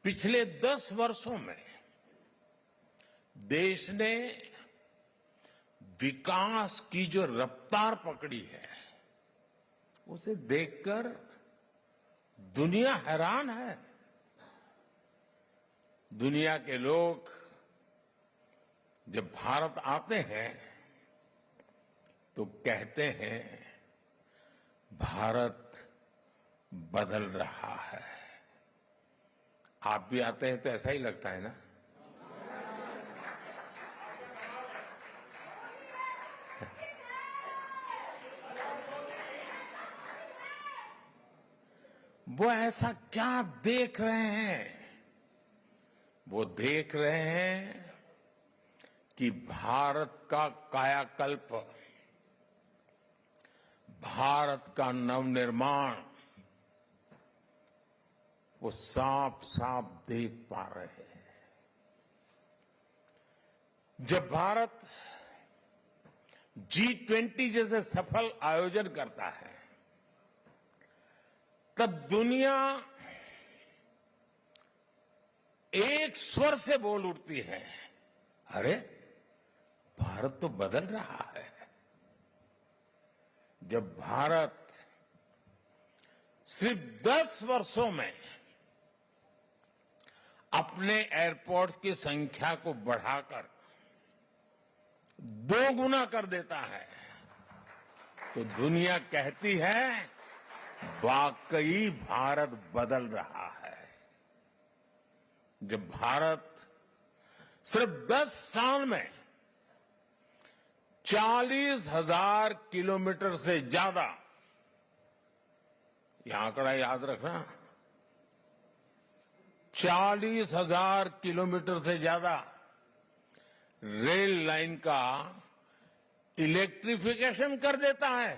पिछले 10 वर्षों में देश ने विकास की जो रफ्तार पकड़ी है, उसे देखकर दुनिया हैरान है। दुनिया के लोग जब भारत आते हैं तो कहते हैं भारत बदल रहा है। आप भी आते हैं तो ऐसा ही लगता है ना? वो ऐसा क्या देख रहे हैं? वो देख रहे हैं कि भारत का कायाकल्प, भारत का नवनिर्माण वो साफ साफ देख पा रहे हैं। जब भारत G20 जैसे सफल आयोजन करता है, तब दुनिया एक स्वर से बोल उठती है, अरे भारत तो बदल रहा है। जब भारत सिर्फ 10 वर्षों में अपने एयरपोर्ट्स की संख्या को बढ़ाकर 2 गुना कर देता है, तो दुनिया कहती है वाकई भारत बदल रहा है। जब भारत सिर्फ 10 साल में 40,000 किलोमीटर से ज्यादा, यह आंकड़ा याद रखना, 40,000 किलोमीटर से ज्यादा रेल लाइन का इलेक्ट्रिफिकेशन कर देता है,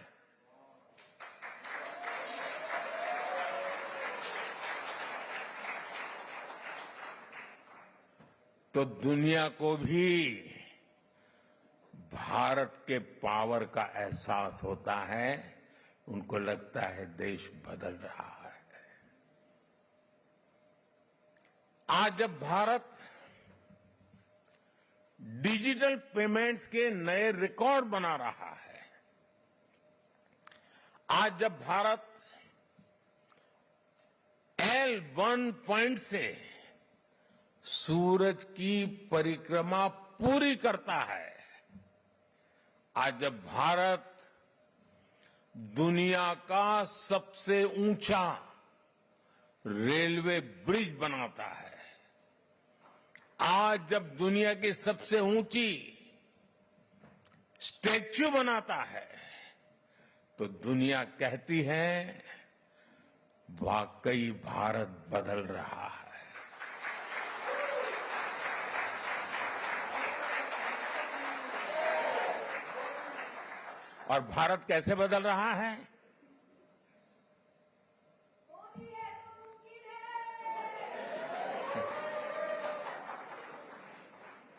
तो दुनिया को भी भारत के पावर का एहसास होता है। उनको लगता है देश बदल रहा है। आज जब भारत डिजिटल पेमेंट्स के नए रिकॉर्ड बना रहा है, आज जब भारत L1 पॉइंट से सूरज की परिक्रमा पूरी करता है, आज जब भारत दुनिया का सबसे ऊंचा रेलवे ब्रिज बनाता है, आज जब दुनिया की सबसे ऊंची स्टैच्यू बनाता है, तो दुनिया कहती है वाकई भारत बदल रहा है। और भारत कैसे बदल रहा है?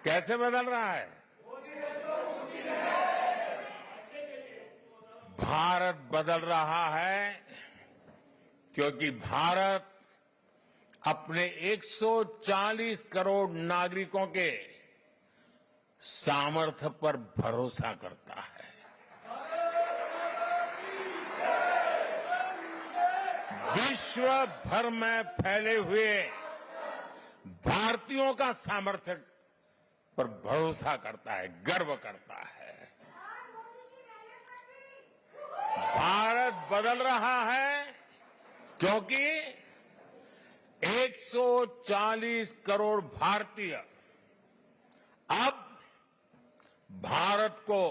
कैसे बदल रहा है? भारत बदल रहा है क्योंकि भारत अपने 140 करोड़ नागरिकों के सामर्थ्य पर भरोसा करता है। विश्व भर में फैले हुए भारतीयों का सामर्थ्य पर भरोसा करता है, गर्व करता है। भारत बदल रहा है क्योंकि 140 करोड़ भारतीय अब भारत को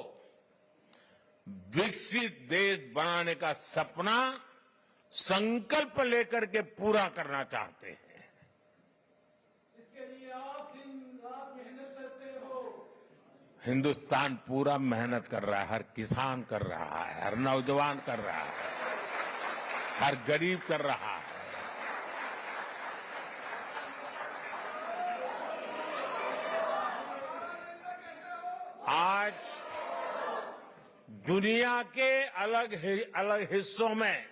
विकसित देश बनाने का सपना, संकल्प लेकर के पूरा करना चाहते हैं। इसके लिए आप दिन रात मेहनत करते हो। हिंदुस्तान पूरा मेहनत कर रहा है, हर किसान कर रहा है, हर नौजवान कर रहा है, हर गरीब कर रहा है। आज दुनिया के अलग अलग हिस्सों में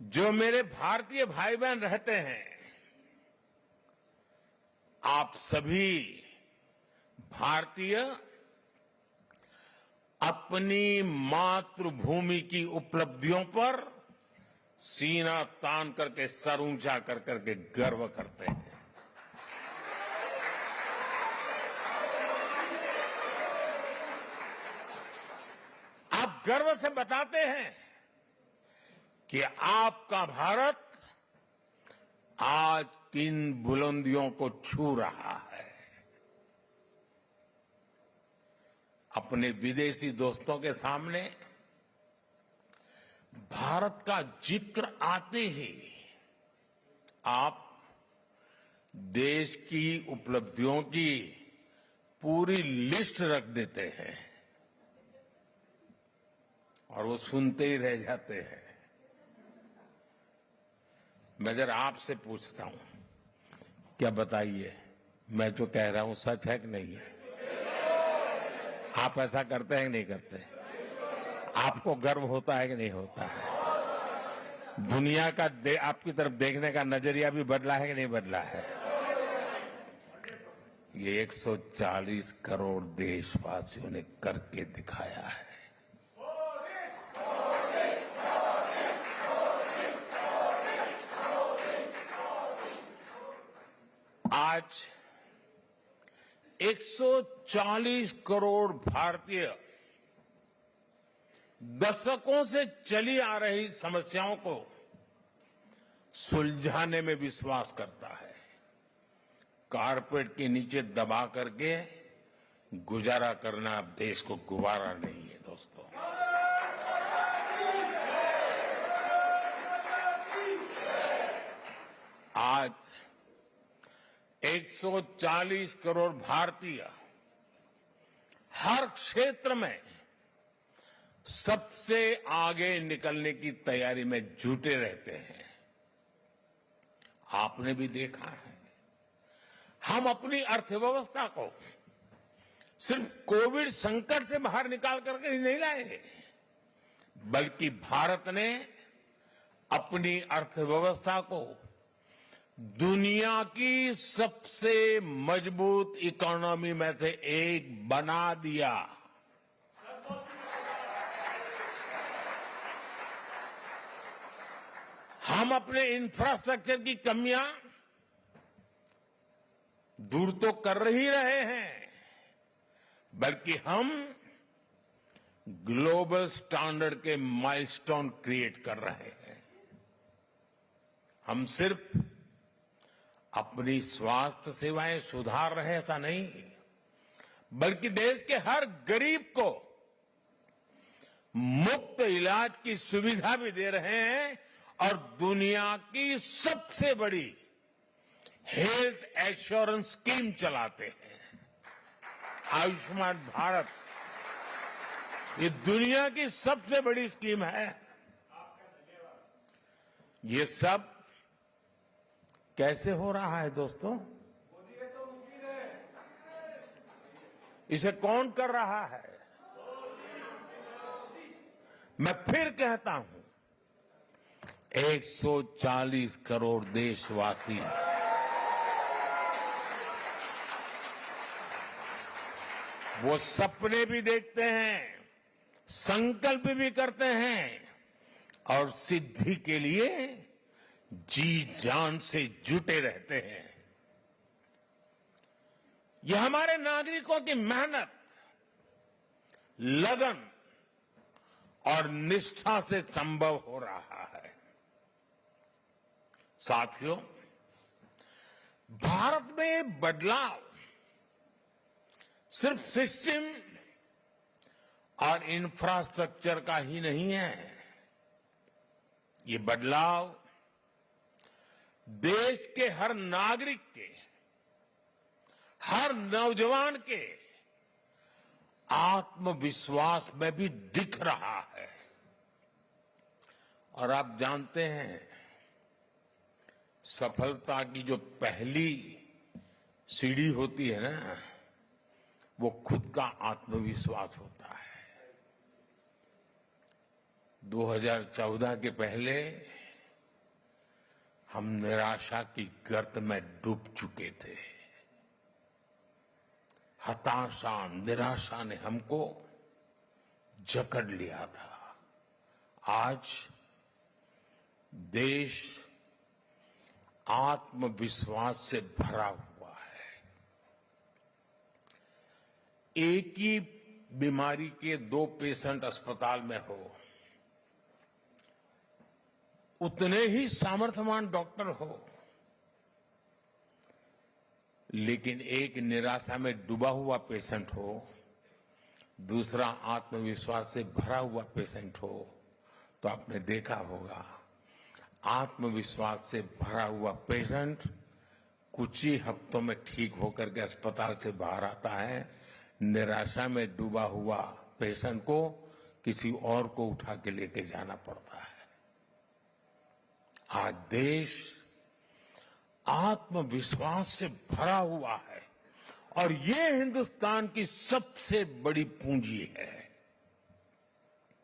जो मेरे भारतीय भाई बहन रहते हैं, आप सभी भारतीय अपनी मातृभूमि की उपलब्धियों पर सीना तान करके सर ऊंचा कर करके गर्व करते हैं। आप गर्व से बताते हैं कि आपका भारत आज किन बुलंदियों को छू रहा है। अपने विदेशी दोस्तों के सामने भारत का जिक्र आते ही आप देश की उपलब्धियों की पूरी लिस्ट रख देते हैं और वो सुनते ही रह जाते हैं। मैं जरा आपसे पूछता हूं, क्या बताइए, मैं जो कह रहा हूं सच है कि नहीं है? आप ऐसा करते हैं कि नहीं करते? आपको गर्व होता है कि नहीं होता है? दुनिया का आपकी तरफ देखने का नजरिया भी बदला है कि नहीं बदला है? ये 140 करोड़ देशवासियों ने करके दिखाया है। आज 140 करोड़ भारतीय दशकों से चली आ रही समस्याओं को सुलझाने में विश्वास करता है। कारपेट के नीचे दबा करके गुजारा करना अब देश को गुवारा नहीं है दोस्तों। आज 140 करोड़ भारतीय हर क्षेत्र में सबसे आगे निकलने की तैयारी में जुटे रहते हैं। आपने भी देखा है, हम अपनी अर्थव्यवस्था को सिर्फ कोविड संकट से बाहर निकाल करके ही नहीं लाए, बल्कि भारत ने अपनी अर्थव्यवस्था को दुनिया की सबसे मजबूत इकोनॉमी में से एक बना दिया। हम अपने इंफ्रास्ट्रक्चर की कमियां दूर तो कर ही रहे हैं, बल्कि हम ग्लोबल स्टैंडर्ड के माइलस्टोन क्रिएट कर रहे हैं। हम सिर्फ अपनी स्वास्थ्य सेवाएं सुधार रहे ऐसा नहीं, बल्कि देश के हर गरीब को मुफ्त इलाज की सुविधा भी दे रहे हैं और दुनिया की सबसे बड़ी हेल्थ एश्योरेंस स्कीम चलाते हैं। आयुष्मान भारत ये दुनिया की सबसे बड़ी स्कीम है। ये सब कैसे हो रहा है दोस्तों? इसे कौन कर रहा है? मैं फिर कहता हूं, 140 करोड़ देशवासी वो सपने भी देखते हैं, संकल्प भी करते हैं और सिद्धि के लिए जी जान से जुटे रहते हैं। यह हमारे नागरिकों की मेहनत, लगन और निष्ठा से संभव हो रहा है। साथियों, भारत में बदलाव सिर्फ सिस्टम और इंफ्रास्ट्रक्चर का ही नहीं है। ये बदलाव देश के हर नागरिक के, हर नौजवान के आत्मविश्वास में भी दिख रहा है। और आप जानते हैं, सफलता की जो पहली सीढ़ी होती है ना, वो खुद का आत्मविश्वास होता है। 2014 के पहले हम निराशा की गर्त में डूब चुके थे। हताशा, निराशा ने हमको जकड़ लिया था। आज देश आत्मविश्वास से भरा हुआ है। एक ही बीमारी के 2 पेशेंट अस्पताल में हो, उतने ही सामर्थ्यवान डॉक्टर हो, लेकिन एक निराशा में डूबा हुआ पेशेंट हो, दूसरा आत्मविश्वास से भरा हुआ पेशेंट हो, तो आपने देखा होगा आत्मविश्वास से भरा हुआ पेशेंट कुछ ही हफ्तों में ठीक होकर के अस्पताल से बाहर आता है। निराशा में डूबा हुआ पेशेंट को किसी और को उठा के लेके जाना पड़ता है। आज देश आत्मविश्वास से भरा हुआ है और ये हिंदुस्तान की सबसे बड़ी पूंजी है।